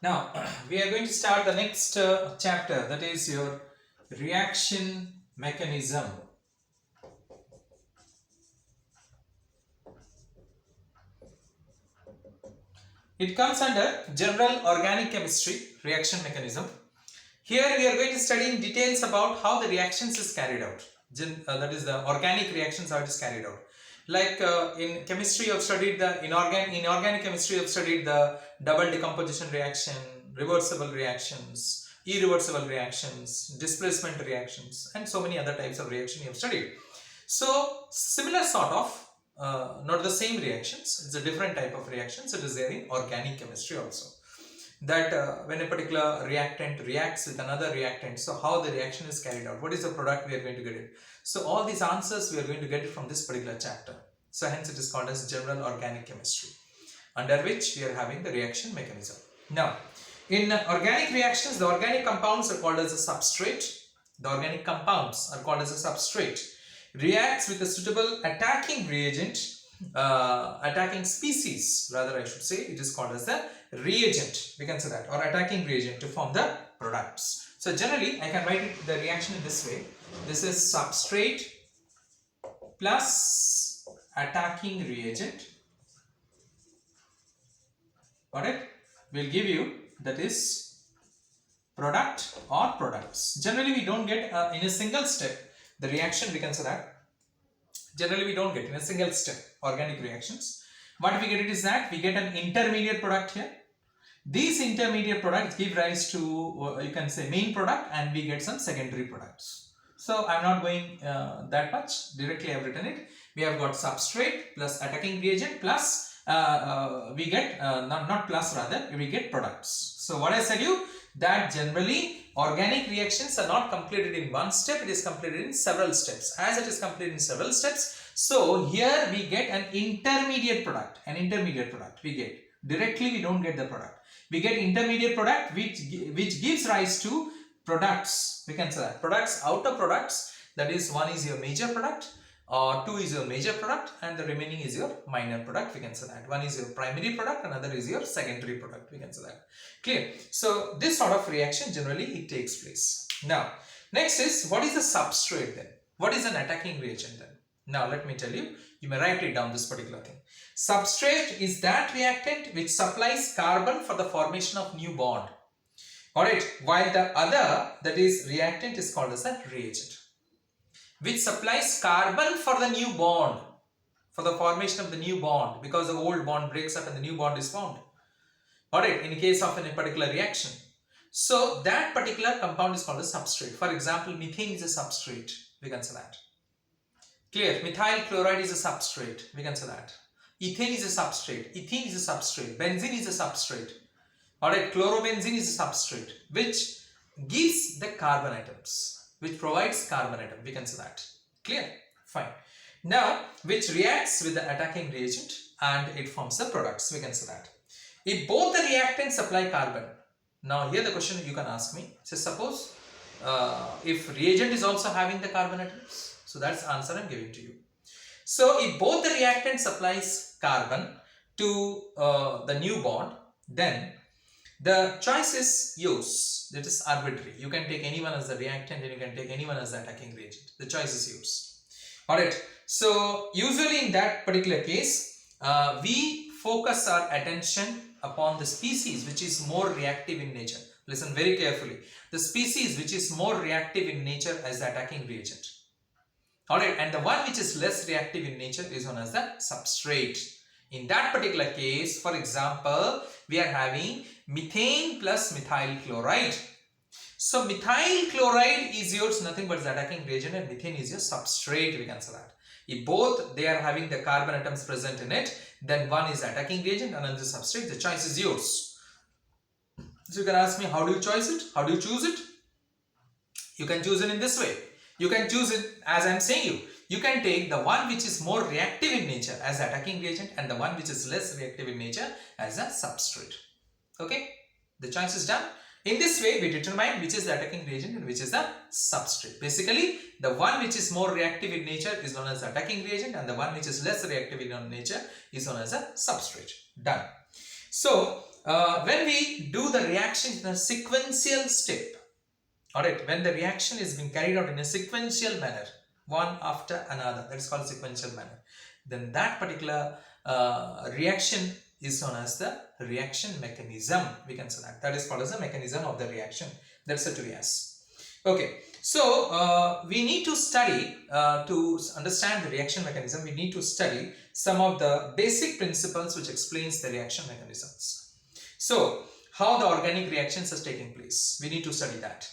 Now, we are going to start the next chapter, that is your reaction mechanism. It comes under general organic chemistry, reaction mechanism. Here we are going to study in details about how the reactions is carried out. That is the organic reactions, how it is carried out. Like in chemistry, you have studied the inorganic chemistry, you have studied the double decomposition reaction, reversible reactions, irreversible reactions, displacement reactions, and so many other types of reaction you have studied. So similar sort of, not the same reactions, it's a different type of reactions. It is there in organic chemistry also. That when a particular reactant reacts with another reactant, so how the reaction is carried out, what is the product we are going to get it. So all these answers we are going to get it from this particular chapter. So hence it is called as general organic chemistry, under which we are having the reaction mechanism. Now, in organic reactions, the organic compounds are called as a substrate. The organic compounds are called as a substrate. Reacts with a suitable attacking reagent, attacking species, rather I should say, it is called as the reagent, we can say that, or attacking reagent to form the products. So generally I can write it, the reaction in this way. This is substrate plus attacking reagent. Got it? Will give you, that is, product or products. Generally we don't get in a single step the reaction, we can say that. Generally we don't get in a single step organic reactions. What we get it is that we get an intermediate product here. These intermediate products give rise to, you can say, main product, and we get some secondary products. So I'm not going that much, directly I've written it. We have got substrate plus attacking reagent plus we get, not plus rather, we get products. So what I said you, that generally organic reactions are not completed in one step, it is completed in several steps. As it is completed in several steps, so here we get an intermediate product, we get. Directly we don't get the product. We get intermediate product which gives rise to products, we can say that. Products, outer products, that is, one is your major product, or two is your major product, and the remaining is your minor product, we can say that. One is your primary product, another is your secondary product, we can say that. Clear? So this sort of reaction generally it takes place. Now next is, what is the substrate then? What is an attacking reagent then? Now let me tell you, you may write it down, this particular thing. Substrate is that reactant which supplies carbon for the formation of new bond. Alright, while the other, that is reactant, is called as a reagent, which supplies carbon for the new bond, for the formation of the new bond, because the old bond breaks up and the new bond is formed. Alright, in case of a particular reaction. So that particular compound is called a substrate. For example, methane is a substrate, we can say that. Clear? Methyl chloride is a substrate, we can say that. Ethane is a substrate, ethene is a substrate, benzene is a substrate. Alright, chlorobenzene is a substrate which gives the carbon atoms, which provides carbon atom, we can say that. Clear? Fine. Now, which reacts with the attacking reagent and it forms the products, we can say that. If both the reactants supply carbon, now here the question you can ask me, so suppose if reagent is also having the carbon atoms, so that's the answer I'm giving to you. So if both the reactant supplies carbon to the new bond, then the choice is yours. That is arbitrary. You can take anyone as the reactant and you can take anyone as the attacking reagent. The choice is yours. Alright. So usually in that particular case, we focus our attention upon the species which is more reactive in nature. Listen very carefully. The species which is more reactive in nature as the attacking reagent. Alright, and the one which is less reactive in nature is known as the substrate. In that particular case, for example, we are having methane plus methyl chloride. So methyl chloride is yours, nothing but the attacking reagent, and methane is your substrate, we can say that. If both they are having the carbon atoms present in it, then one is attacking reagent, another is substrate. The choice is yours. So you can ask me, how do you choose it? How do you choose it? You can choose it in this way. You can choose it as I am saying you can take the one which is more reactive in nature as attacking reagent and the one which is less reactive in nature as a substrate. Okay, the choice is done. In this way we determine which is the attacking reagent and which is the substrate. Basically the one which is more reactive in nature is known as the attacking reagent and the one which is less reactive in nature is known as a substrate. Done. So when we do the reaction in a sequential step, alright, when the reaction is being carried out in a sequential manner, one after another, that is called sequential manner, then that particular reaction is known as the reaction mechanism. We can say that is called as the mechanism of the reaction. That's the 2S. Okay, so we need to study to understand the reaction mechanism. We need to study some of the basic principles which explains the reaction mechanisms. So how the organic reactions is taking place, we need to study that.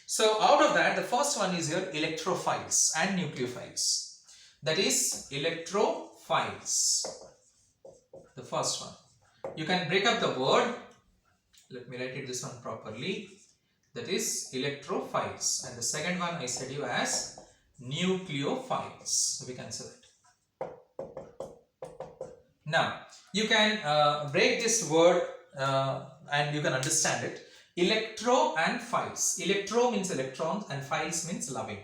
So out of that, the first one is your electrophiles and nucleophiles. That is electrophiles, the first one. You can break up the word. Let me write it this one properly. That is electrophiles, and the second one I said you as nucleophiles. We can say that. Now you can break this word and you can understand it. Electro and philes. Electro means electrons and philes means loving.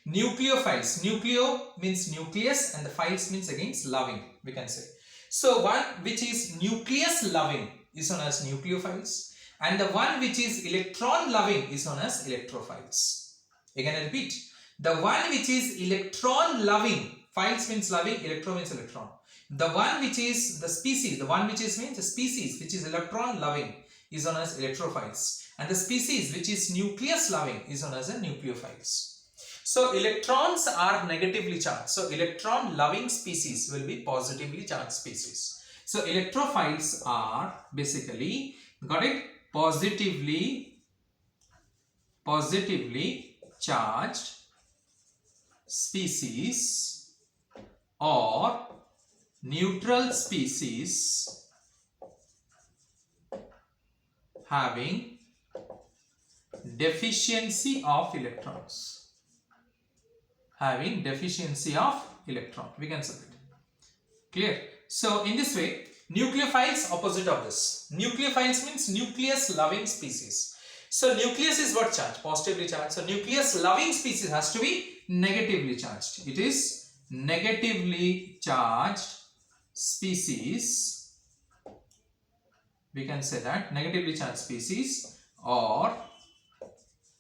Nucleophiles. Nucleo means nucleus and the philes means against loving. We can say. So one which is nucleus loving is known as nucleophiles. And the one which is electron loving is known as electrophiles. Again I repeat, the one which is electron loving, philes means loving, electron means electron. The one which is the species, the one which is means the species which is electron loving is known as electrophiles. And the species which is nucleus loving is known as the nucleophiles. So electrons are negatively charged. So electron loving species will be positively charged species. So electrophiles are basically, got it? Positively charged species or neutral species having deficiency of electrons. Having deficiency of electron. We can say it. Clear? So in this way, nucleophiles opposite of this. Nucleophiles means nucleus loving species. So nucleus is what charge? Positively charged. So nucleus loving species has to be negatively charged. It is negatively charged species. We can say that negatively charged species or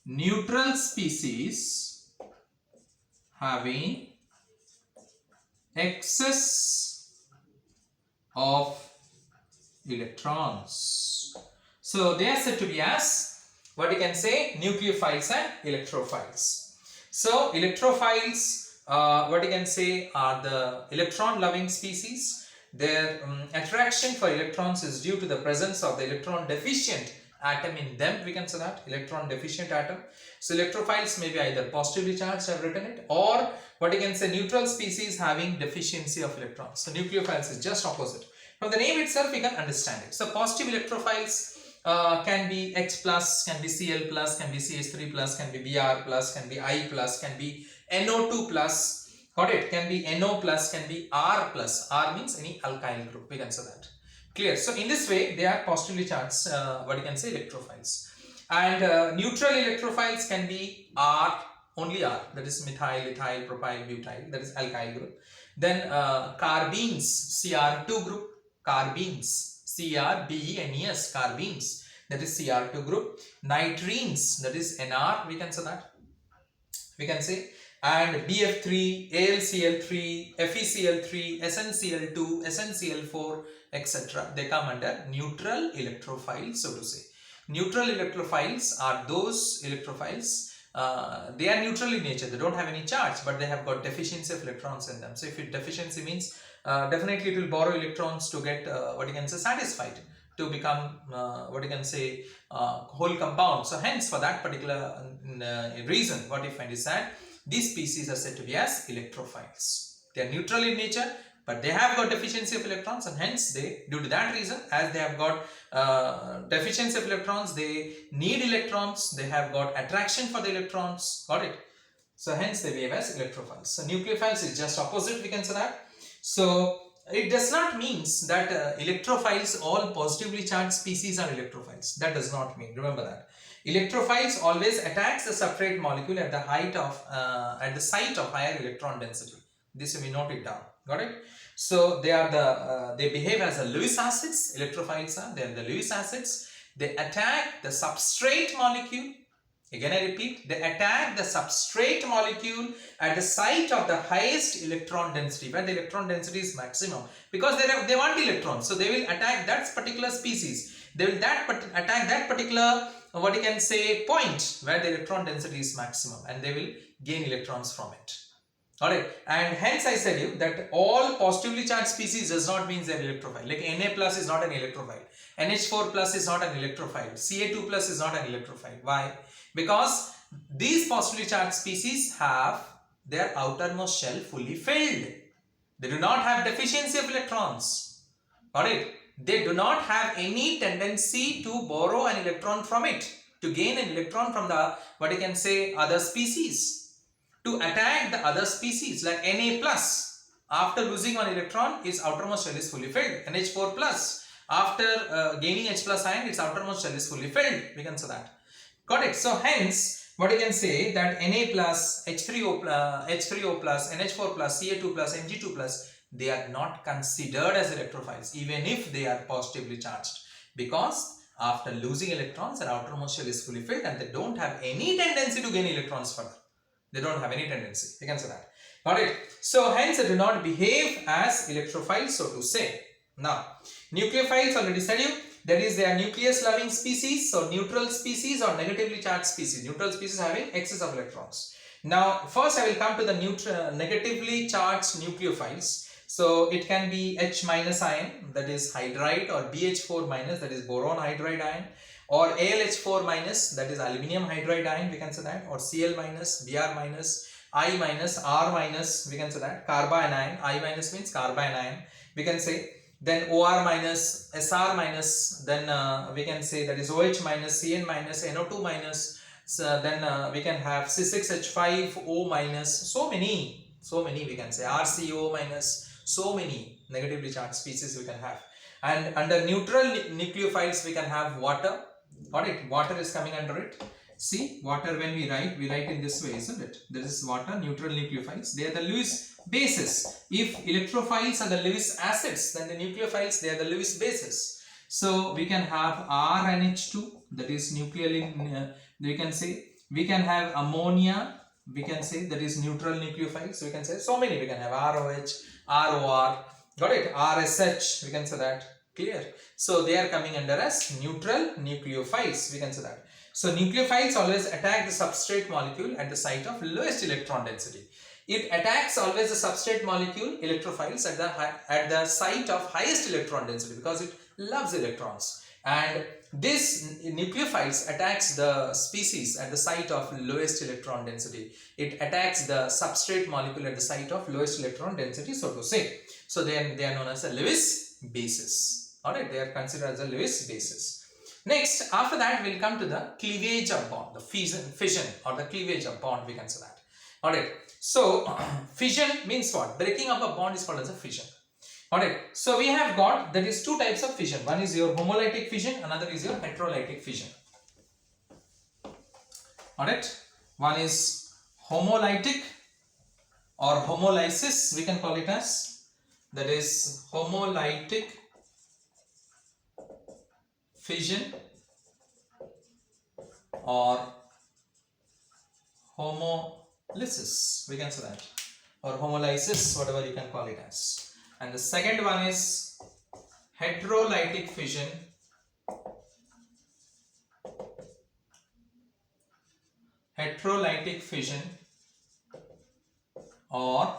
neutral species having excess of electrons. So they are said to be as what you can say nucleophiles and electrophiles. So electrophiles what you can say are the electron loving species. Their attraction for electrons is due to the presence of the electron deficient atom in them. We can say that electron deficient atom. So electrophiles may be either positively charged, I have written it, or what you can say neutral species having deficiency of electrons. So nucleophiles is just opposite. From the name itself we can understand it. So positive electrophiles can be H plus, can be Cl plus, can be CH3 plus, can be Br plus, can be I plus, can be NO2 plus. Got it? Can be NO plus, can be R plus. R means any alkyl group. We can say that. Clear? So in this way they are positively charged what you can say electrophiles. And neutral electrophiles can be R, only R, that is methyl, ethyl, propyl, butyl, that is alkyl group. Then carbenes, Cr2 group. Carbenes, CrBenes, carbenes, that is Cr2 group. Nitrenes, that is Nr, we can say that. We can say. And BF3, AlCl3, FeCl3, SnCl2, SnCl4, etc. They come under neutral electrophiles, so to say. Neutral electrophiles are those electrophiles, they are neutral in nature, they don't have any charge, but they have got deficiency of electrons in them. So if it deficiency means definitely it will borrow electrons to get what you can say satisfied, to become what you can say whole compound. So hence for that particular reason what you find is that these species are said to be as electrophiles. They are neutral in nature, but they have got deficiency of electrons, and hence they, due to that reason, as they have got deficiency of electrons, they need electrons, they have got attraction for the electrons, got it? So hence they behave as electrophiles. So nucleophiles is just opposite, we can say that. So it does not mean that electrophiles, all positively charged species are electrophiles. That does not mean, remember that. Electrophiles always attacks the substrate molecule at the height of at the site of higher electron density. This we note it down. Got it? So they are they behave as a Lewis acids. Electrophiles are, they are the Lewis acids. They attack the substrate molecule. Again I repeat, they attack the substrate molecule at the site of the highest electron density, where the electron density is maximum, because they want electrons. So they will attack that particular species. They will attack that particular, what you can say, point where the electron density is maximum, and they will gain electrons from it. Alright, and hence I said you that all positively charged species does not mean they are electrophile. Like Na plus is not an electrophile, NH4 plus is not an electrophile, Ca2 plus is not an electrophile. Why? Because these positively charged species have their outermost shell fully filled. They do not have deficiency of electrons. Alright, they do not have any tendency to borrow an electron from it, to gain an electron from the, what you can say, other species, to attack the other species. Like Na plus, after losing one electron, its outermost shell is fully filled. NH4 plus, after gaining H plus ion, its outermost shell is fully filled. We can say that. Got it? So hence, what you can say that Na plus, H3O plus, NH4 plus, Ca2 plus, Mg2 plus, they are not considered as electrophiles, even if they are positively charged, because after losing electrons, their outermost shell is fully filled and they don't have any tendency to gain electrons further. They don't have any tendency. You can say that. Got it? So hence they do not behave as electrophiles, so to say. Now, nucleophiles already said you, that is, they are nucleus loving species, so neutral species or negatively charged species. Neutral species having excess of electrons. Now, first I will come to the negatively charged nucleophiles. So it can be H minus ion, that is hydride, or BH4 minus, that is boron hydride ion, or AlH4 minus, that is aluminium hydride ion, we can say that, or Cl minus, Br minus, I minus, R minus, we can say that, carbanion ion, I minus means carbanion ion, we can say, then OR minus, SR minus, then we can say that is OH minus, Cn minus, NO2 minus, so then we can have C6H5O minus, so many we can say, RCO minus, so many negatively charged species we can have. And under neutral nucleophiles we can have water. Got it? Water is coming under it. See, water, when we write in this way, isn't it? This is water, neutral nucleophiles. They are the Lewis bases. If electrophiles are the Lewis acids, then the nucleophiles, they are the Lewis bases. So we can have RNH2, that is nuclear, we can say. We can have ammonia, we can say, that is neutral nucleophiles. So we can say so many. We can have ROH, ROR, got it? RSH, we can say that. Clear? So they are coming under as neutral nucleophiles, we can say that. So nucleophiles always attack the substrate molecule at the site of lowest electron density. It attacks always the substrate molecule, electrophiles, at the site of highest electron density, because it loves electrons. And this nucleophiles attacks the species at the site of lowest electron density. It attacks the substrate molecule at the site of lowest electron density, so to say. So they are known as the Lewis bases. Alright, they are considered as the Lewis bases. Next, after that, we'll come to the cleavage of bond, the fission or the cleavage of bond, we can say that. Alright, so fission means what? Breaking up a bond is called as a fission. Alright, so we have got, that is two types of fission. One is your homolytic fission, another is your heterolytic fission. Alright, one is homolytic or homolysis, we can call it as, that is homolytic fission or homolysis, we can say that, or homolysis, whatever you can call it as. And the second one is heterolytic fission or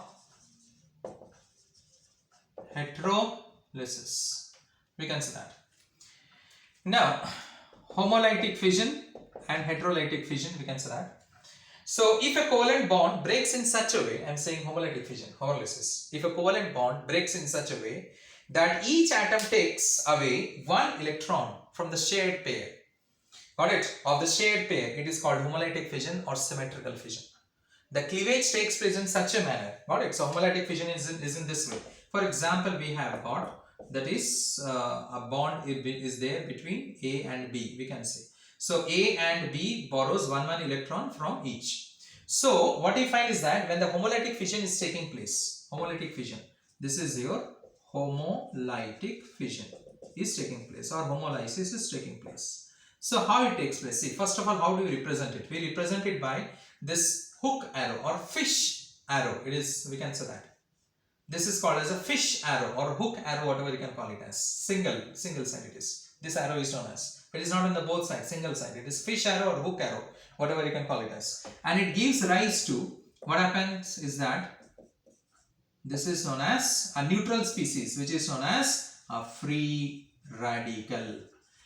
heterolysis, we can say that. Now, homolytic fission and heterolytic fission, we can say that. So, if a covalent bond breaks in such a way, I am saying homolytic fission, homolysis. If a covalent bond breaks in such a way that each atom takes away one electron from the shared pair, got it, of the shared pair, it is called homolytic fission or symmetrical fission. The cleavage takes place in such a manner, got it. So, homolytic fission is in this way. For example, we have got, that is a bond is there between A and B, we can say. So A and B borrows one electron from each. So what we find is that when the homolytic fission is taking place, homolytic fission, This is your homolytic fission is taking place, or homolysis is taking place. So how it takes place? See, first of all, how do we represent it? We represent it by this hook arrow or fish arrow. It is, we can say that. This is called as a fish arrow or hook arrow, whatever you can call it as. Single side it is. This arrow is known as. It is not on the both sides, single side. It is fish arrow or hook arrow, whatever you can call it as. And it gives rise to, what happens is that this is known as a neutral species, which is known as a free radical.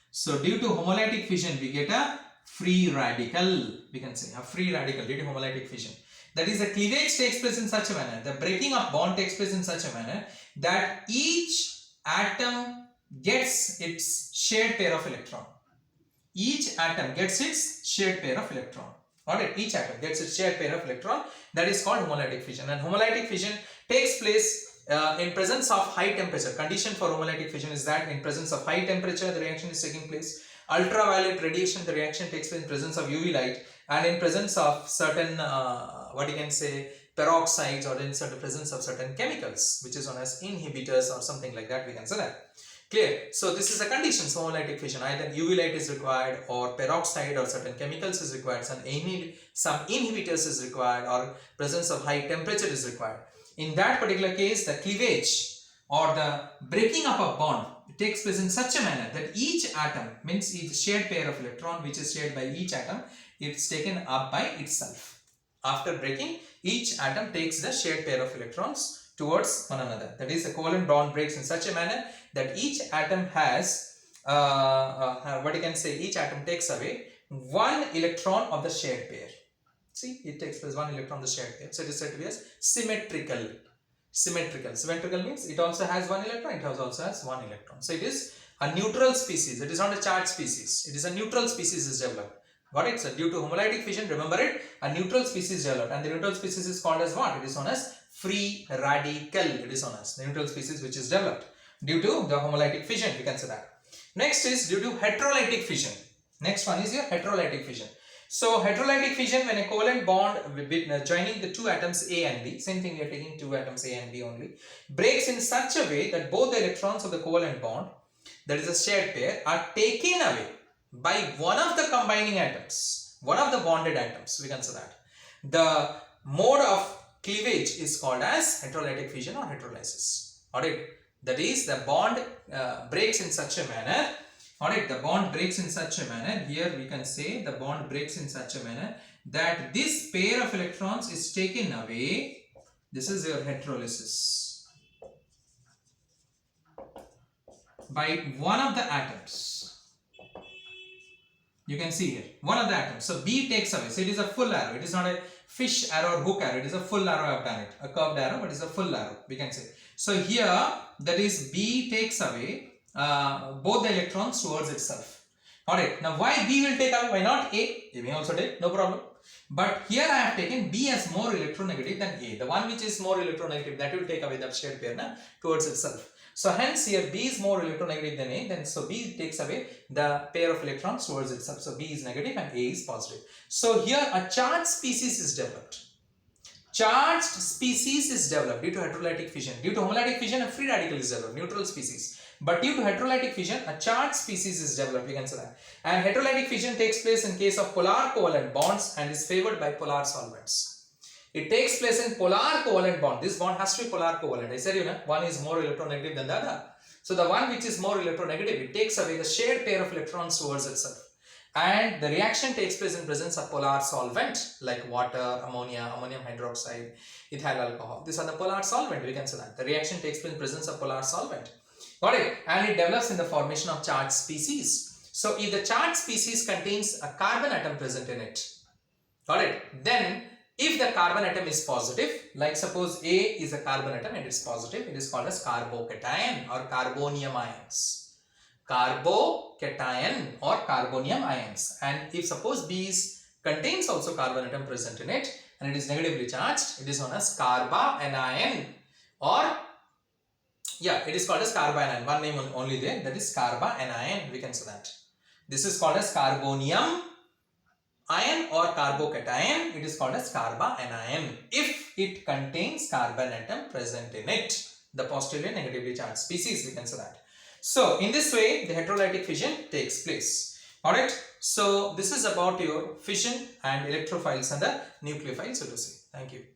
So due to homolytic fission, we get a free radical. We can say a free radical due to homolytic fission. That is, the cleavage takes place in such a manner, the breaking of bond takes place in such a manner that each atom gets its shared pair of electron. Each atom gets its shared pair of electron. Alright, each atom gets its shared pair of electron. That is called homolytic fission. And homolytic fission takes place in presence of high temperature. Condition for homolytic fission is that in presence of high temperature, the reaction is taking place. Ultraviolet radiation, the reaction takes place in presence of UV light, and in presence of certain what you can say peroxides, or in certain presence of certain chemicals, which is known as inhibitors or something like that, we can say that. Clear? So this is a condition for homolytic fission. Either UV light is required, or peroxide or certain chemicals is required, some inhibitors is required, or presence of high temperature is required. In that particular case, the cleavage or the breaking up of bond takes place in such a manner that each atom, means each shared pair of electron which is shared by each atom, it's taken up by itself. After breaking, each atom takes the shared pair of electrons towards one another. That is, the covalent bond breaks in such a manner that each atom has what you can say, each atom takes away one electron of the shared pair. See, it takes place one electron of the shared pair. So it is said to be as symmetrical. Symmetrical means it also has one electron, it also has one electron. So it is a neutral species. It is not a charged species. It is a neutral species is developed. Got it? So due to homolytic fission, remember it, a neutral species developed, and the neutral species is called as what? It is known as free radical. It is known as the neutral species which is developed due to the homolytic fission. We can say that. Next is due to heterolytic fission. Next one is your heterolytic fission. So heterolytic fission, when a covalent bond joining the two atoms A and B, same thing, we are taking two atoms A and B only, breaks in such a way that both the electrons of the covalent bond, that is a shared pair, are taken away by one of the combining atoms, one of the bonded atoms, we can say that. The mode of cleavage is called as heterolytic fission or heterolysis. Alright, that is, the bond breaks in such a manner. Alright, the bond breaks in such a manner, here we can say the bond breaks in such a manner that this pair of electrons is taken away. This is your heterolysis by one of the atoms. You can see here, one of the atoms. So B takes away, so it is a full arrow. It is not a fish arrow or hook arrow, it is a full arrow. I have done it, a curved arrow, but it is a full arrow, we can say. So here, that is, B takes away both the electrons towards itself. Alright, now why B will take away, why not A? A may also take, no problem. But here I have taken B as more electronegative than A. The one which is more electronegative, that will take away that shared pair towards itself. So hence here B is more electronegative than A, then so B takes away the pair of electrons towards itself. So B is negative and A is positive. So here a charged species is developed. Charged species is developed due to heterolytic fission. Due to homolytic fission, a free radical is developed, neutral species. But due to heterolytic fission, a charged species is developed, we can say that. And heterolytic fission takes place in case of polar covalent bonds and is favored by polar solvents. It takes place in polar covalent bond. This bond has to be polar covalent. I said, you know, one is more electronegative than the other. So the one which is more electronegative, it takes away the shared pair of electrons towards itself. And the reaction takes place in presence of polar solvent like water, ammonia, ammonium hydroxide, ethyl alcohol. These are the polar solvent, we can say that. The reaction takes place in presence of polar solvent. Got it? And it develops in the formation of charged species. So if the charged species contains a carbon atom present in it, got it? Then if the carbon atom is positive, like suppose A is a carbon atom and it's positive, it is called as carbocation or carbonium ions. Carbocation or carbonium ions. And if suppose B contains also carbon atom present in it and it is negatively charged, it is known as carbanion, or it is called as carbanion. One name only there, that is carbanion, we can say that. This is called as carbonium ion or carbocation. It is called as carbanion if it contains carbon atom present in it. the positively and negatively charged species, we can say that. So in this way the heterolytic fission takes place. Alright, so this is about your fission and electrophiles and the nucleophiles, so to say. Thank you.